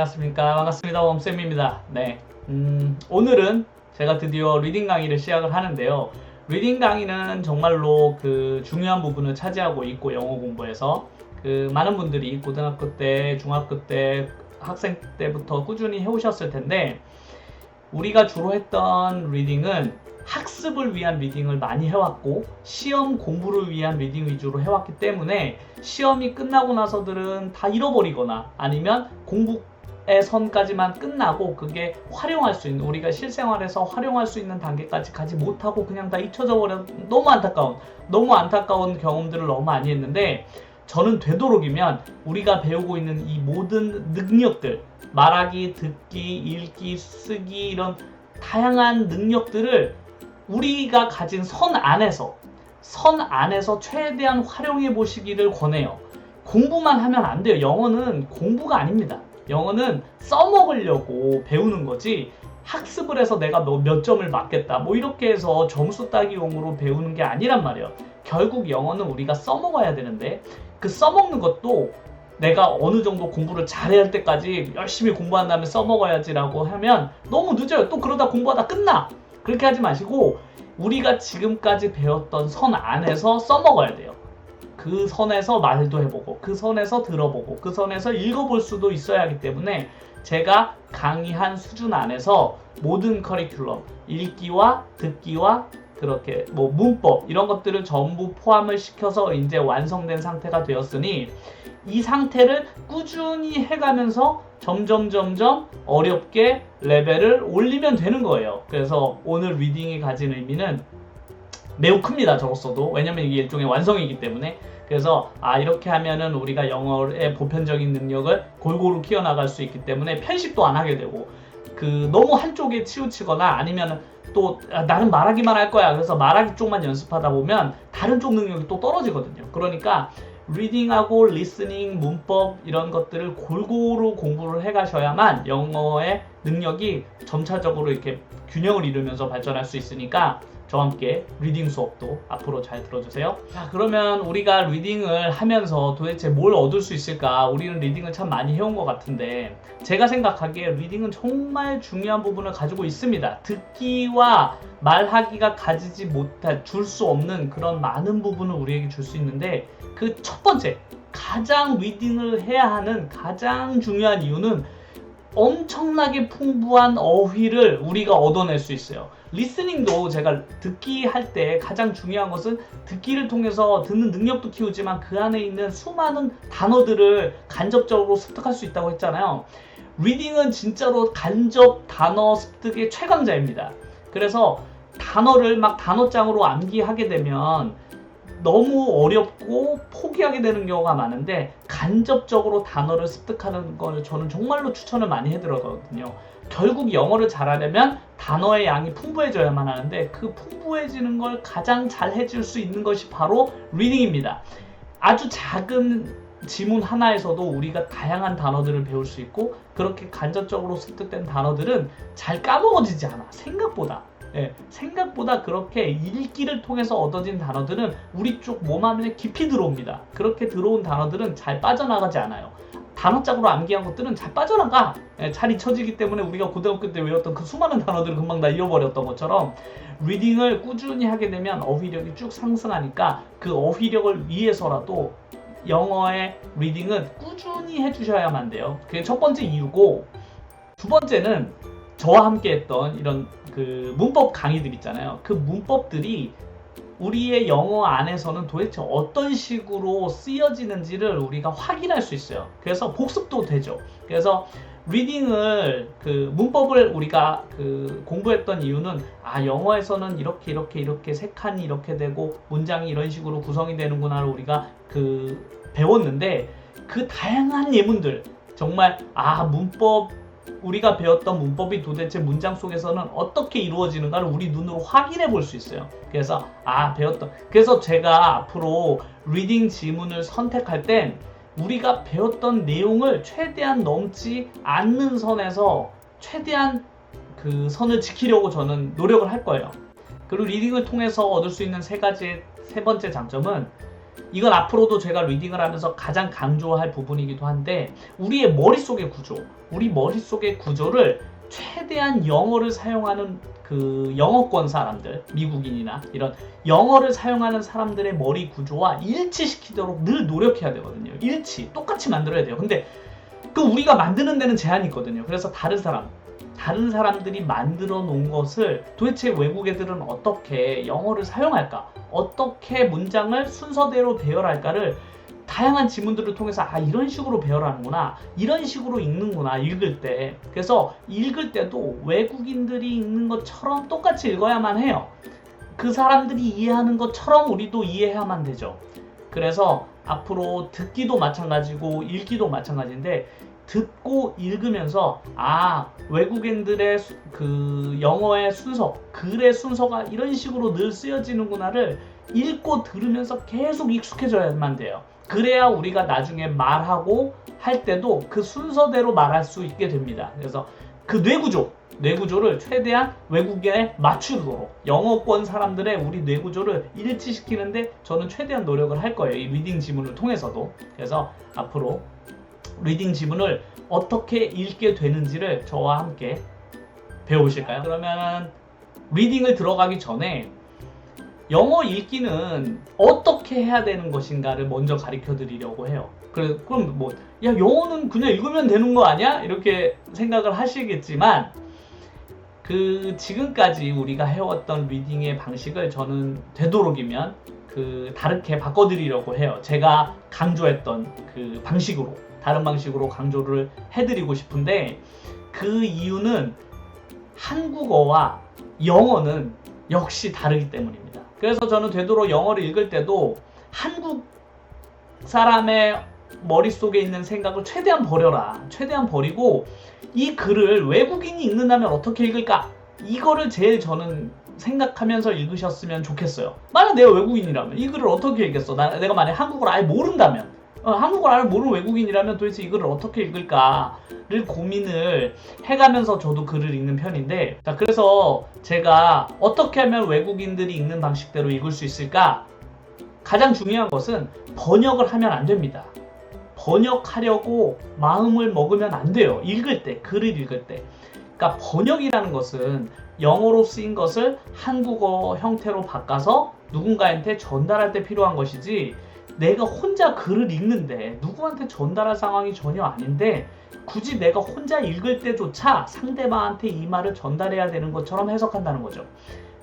반갑습니까? 반갑습니다. 웜쌤입니다. 네. 오늘은 제가 드디어 리딩 강의를 시작을 하는데요. 리딩 강의는 정말로 중요한 부분을 차지하고 있고, 영어 공부에서 많은 분들이 고등학교 때, 중학교 때, 학생 때부터 꾸준히 해오셨을 텐데, 우리가 주로 했던 리딩은 학습을 위한 리딩을 많이 해왔고, 시험 공부를 위한 리딩 위주로 해왔기 때문에 시험이 끝나고 나서들은 다 잃어버리거나 아니면 공부의 선까지만 끝나고 그게 활용할 수 있는, 우리가 실생활에서 활용할 수 있는 단계까지 가지 못하고 그냥 다 잊혀져 버려. 너무 안타까운 경험들을 너무 많이 했는데, 저는 되도록이면 우리가 배우고 있는 이 모든 능력들, 말하기, 듣기, 읽기, 쓰기, 이런 다양한 능력들을 우리가 가진 선 안에서 최대한 활용해 보시기를 권해요. 공부만 하면 안 돼요. 영어는 공부가 아닙니다. 영어는 써먹으려고 배우는 거지, 학습을 해서 내가 몇 점을 맞겠다 이렇게 해서 점수 따기용으로 배우는 게 아니란 말이에요. 결국 영어는 우리가 써먹어야 되는데, 그 써먹는 것도 내가 어느 정도 공부를 잘해야 할 때까지 열심히 공부한 다음에 써먹어야지라고 하면 너무 늦어요. 또 그러다 공부하다 끝나. 그렇게 하지 마시고 우리가 지금까지 배웠던 선 안에서 써먹어야 돼요. 그 선에서 말도 해보고, 그 선에서 들어보고, 그 선에서 읽어볼 수도 있어야 하기 때문에 제가 강의한 수준 안에서 모든 커리큘럼, 읽기와 듣기와 그렇게 문법 이런 것들을 전부 포함을 시켜서 이제 완성된 상태가 되었으니, 이 상태를 꾸준히 해가면서 점점 어렵게 레벨을 올리면 되는 거예요. 그래서 오늘 리딩이 가진 의미는 매우 큽니다. 저로서도. 왜냐면 이게 일종의 완성이기 때문에. 그래서 이렇게 하면은 우리가 영어의 보편적인 능력을 골고루 키워나갈 수 있기 때문에 편식도 안 하게 되고, 너무 한쪽에 치우치거나 아니면 또 나는 말하기만 할 거야, 그래서 말하기 쪽만 연습하다 보면 다른 쪽 능력이 또 떨어지거든요. 그러니까 리딩하고 리스닝, 문법 이런 것들을 골고루 공부를 해가셔야만 영어의 능력이 점차적으로 이렇게 균형을 이루면서 발전할 수 있으니까 저와 함께 리딩 수업도 앞으로 잘 들어주세요. 자, 그러면 우리가 리딩을 하면서 도대체 뭘 얻을 수 있을까? 우리는 리딩을 참 많이 해온 것 같은데, 제가 생각하기에 리딩은 정말 중요한 부분을 가지고 있습니다. 듣기와 말하기가 가지지 못할, 줄 수 없는 그런 많은 부분을 우리에게 줄 수 있는데, 그 첫 번째, 가장 리딩을 해야 하는 가장 중요한 이유는 엄청나게 풍부한 어휘를 우리가 얻어낼 수 있어요. 리스닝도 제가 듣기 할 때 가장 중요한 것은 듣기를 통해서 듣는 능력도 키우지만 그 안에 있는 수많은 단어들을 간접적으로 습득할 수 있다고 했잖아요. 리딩은 진짜로 간접 단어 습득의 최강자입니다. 그래서 단어를 막 단어장으로 암기하게 되면 너무 어렵고 포기하게 되는 경우가 많은데, 간접적으로 단어를 습득하는 걸 저는 정말로 추천을 많이 해드리거든요. 결국 영어를 잘하려면 단어의 양이 풍부해져야만 하는데, 그 풍부해지는 걸 가장 잘 해줄 수 있는 것이 바로 리딩입니다. 아주 작은 지문 하나에서도 우리가 다양한 단어들을 배울 수 있고, 그렇게 간접적으로 습득된 단어들은 잘 까먹어지지 않아. 생각보다 그렇게 읽기를 통해서 얻어진 단어들은 우리 쪽 몸 안에 깊이 들어옵니다. 그렇게 들어온 단어들은 잘 빠져나가지 않아요. 단어장으로 암기한 것들은 잘 빠져나가. 잘 잊혀지기 때문에 우리가 고등학교 때 외웠던 그 수많은 단어들을 금방 다 잃어버렸던 것처럼, 리딩을 꾸준히 하게 되면 어휘력이 쭉 상승하니까 그 어휘력을 위해서라도 영어의 리딩은 꾸준히 해주셔야만 돼요. 그게 첫 번째 이유고, 두 번째는 저와 함께 했던 이런 문법 강의들 있잖아요. 그 문법들이 우리의 영어 안에서는 도대체 어떤 식으로 쓰여지는지를 우리가 확인할 수 있어요. 그래서 복습도 되죠. 그래서 리딩을, 문법을 우리가 공부했던 이유는 영어에서는 이렇게 세 칸이 이렇게 되고 문장이 이런 식으로 구성이 되는구나를 우리가 배웠는데, 그 다양한 예문들, 정말 우리가 배웠던 문법이 도대체 문장 속에서는 어떻게 이루어지는가를 우리 눈으로 확인해 볼 수 있어요. 그래서 그래서 제가 앞으로 리딩 지문을 선택할 땐 우리가 배웠던 내용을 최대한 넘지 않는 선에서 최대한 그 선을 지키려고 저는 노력을 할 거예요. 그리고 리딩을 통해서 얻을 수 있는 세 번째 장점은, 이건 앞으로도 제가 리딩을 하면서 가장 강조할 부분이기도 한데 우리의 머릿속의 구조, 우리 머릿속의 구조를 최대한 영어를 사용하는 그 영어권 사람들, 미국인이나 이런 영어를 사용하는 사람들의 머리 구조와 일치시키도록 늘 노력해야 되거든요. 일치, 똑같이 만들어야 돼요. 근데 그 우리가 만드는 데는 제한이 있거든요. 그래서 다른 사람들이 만들어 놓은 것을 도대체 외국 애들은 어떻게 영어를 사용할까? 어떻게 문장을 순서대로 배열할까를 다양한 지문들을 통해서 이런 식으로 배열하는구나, 이런 식으로 읽는구나, 읽을 때. 그래서 읽을 때도 외국인들이 읽는 것처럼 똑같이 읽어야만 해요. 그 사람들이 이해하는 것처럼 우리도 이해해야만 되죠. 그래서 앞으로 듣기도 마찬가지고 읽기도 마찬가지인데 듣고 읽으면서 외국인들의 그 영어의 순서, 글의 순서가 이런 식으로 늘 쓰여지는구나를 읽고 들으면서 계속 익숙해져야만 돼요. 그래야 우리가 나중에 말하고 할 때도 그 순서대로 말할 수 있게 됩니다. 그래서 그 뇌구조를 최대한 외국에 맞추도록 영어권 사람들의 우리 뇌구조를 일치시키는데 저는 최대한 노력을 할 거예요. 이 리딩 지문을 통해서도. 그래서 앞으로 리딩 지문을 어떻게 읽게 되는지를 저와 함께 배우실까요? 그러면 리딩을 들어가기 전에 영어 읽기는 어떻게 해야 되는 것인가를 먼저 가르쳐 드리려고 해요. 그럼 영어는 그냥 읽으면 되는 거 아니야? 이렇게 생각을 하시겠지만 지금까지 우리가 해왔던 리딩의 방식을 저는 되도록이면 다르게 바꿔드리려고 해요. 제가 강조했던 그 방식으로, 다른 방식으로 강조를 해드리고 싶은데 그 이유는 한국어와 영어는 역시 다르기 때문입니다. 그래서 저는 되도록 영어를 읽을 때도 한국 사람의 머릿속에 있는 생각을 최대한 버리고 이 글을 외국인이 읽는다면 어떻게 읽을까? 이거를 제일 저는 생각하면서 읽으셨으면 좋겠어요. 만약 내가 외국인이라면 이 글을 어떻게 읽겠어? 내가 만약 한국어를 아예 모른다면, 한국어를 아예 모르는 외국인이라면 도대체 이 글을 어떻게 읽을까를 고민을 해가면서 저도 글을 읽는 편인데, 자, 그래서 제가 어떻게 하면 외국인들이 읽는 방식대로 읽을 수 있을까? 가장 중요한 것은 번역을 하면 안 됩니다. 번역하려고 마음을 먹으면 안 돼요. 글을 읽을 때. 그러니까 번역이라는 것은 영어로 쓰인 것을 한국어 형태로 바꿔서 누군가한테 전달할 때 필요한 것이지, 내가 혼자 글을 읽는데 누구한테 전달할 상황이 전혀 아닌데 굳이 내가 혼자 읽을 때조차 상대방한테 이 말을 전달해야 되는 것처럼 해석한다는 거죠.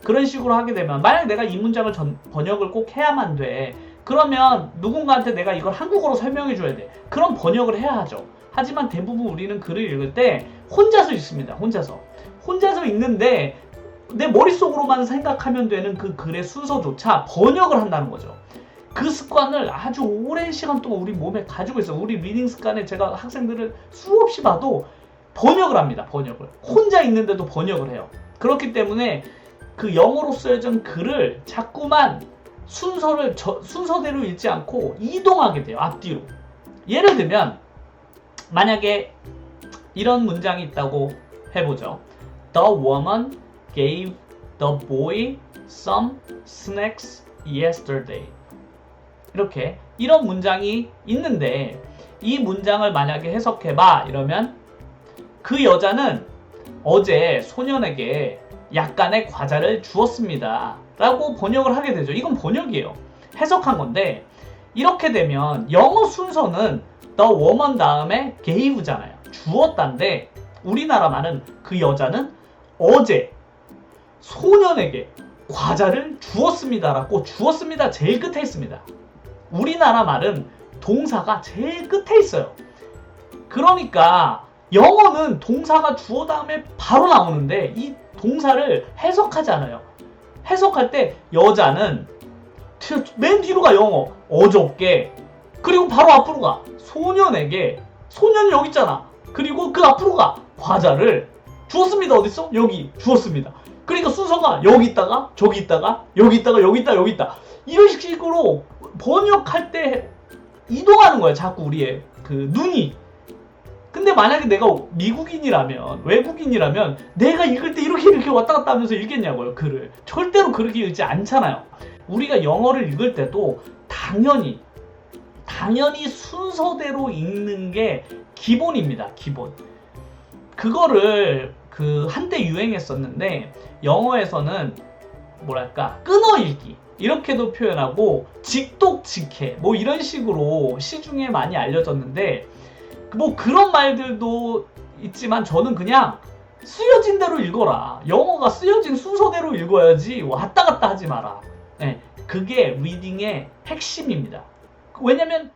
그런 식으로 하게 되면 만약 내가 이 문장을 번역을 꼭 해야만 돼. 그러면 누군가한테 내가 이걸 한국어로 설명해 줘야 돼. 그럼 번역을 해야 하죠. 하지만 대부분 우리는 글을 읽을 때 혼자서 읽습니다. 혼자서 읽는데 내 머릿속으로만 생각하면 되는 그 글의 순서조차 번역을 한다는 거죠. 그 습관을 아주 오랜 시간 동안 우리 몸에 가지고 있어요. 우리 리딩 습관에 제가 학생들을 수없이 봐도 번역을 합니다. 혼자 읽는데도 번역을 해요. 그렇기 때문에 그 영어로 쓰여진 글을 자꾸만 순서대로 읽지 않고 이동하게 돼요. 앞뒤로. 예를 들면 만약에 이런 문장이 있다고 해보죠. The woman gave the boy some snacks yesterday. 이런 문장이 있는데 이 문장을 만약에 해석해봐 이러면 그 여자는 어제 소년에게 약간의 과자를 주었습니다 라고 번역을 하게 되죠. 이건 번역이에요. 해석한 건데 이렇게 되면 영어 순서는 the woman 다음에 gave잖아요. 주었다인데 우리나라 말은 그 여자는 어제 소년에게 과자를 주었습니다라고 주었습니다 제일 끝에 있습니다. 우리나라 말은 동사가 제일 끝에 있어요. 그러니까 영어는 동사가 주어 다음에 바로 나오는데 이 동사를 해석하잖아요. 해석할 때 여자는 맨 뒤로 가 영어 어저께, 그리고 바로 앞으로 가 소년에게, 소년이 여기 있잖아. 그리고 그 앞으로 가 과자를 주었습니다. 어딨어? 여기 주었습니다. 그러니까 순서가 여기 있다가 저기 있다가 여기 있다가 여기 있다 여기 있다 이런 식으로 번역할 때 이동하는 거야. 자꾸 우리의 그 눈이. 근데 만약에 내가 미국인이라면, 외국인이라면 내가 읽을 때 이렇게 왔다 갔다 하면서 읽겠냐고요. 글을 절대로 그렇게 읽지 않잖아요. 우리가 영어를 읽을 때도 당연히 순서대로 읽는 게 기본입니다. 기본. 그거를 한때 유행했었는데 영어에서는 뭐랄까 끊어 읽기 이렇게도 표현하고 직독직해 뭐 이런 식으로 시중에 많이 알려졌는데 뭐 그런 말들도 있지만 저는 그냥 쓰여진 대로 읽어라. 영어가 쓰여진 순서대로 읽어야지 왔다 갔다 하지 마라. 네, 그게 리딩의 핵심입니다. 왜냐면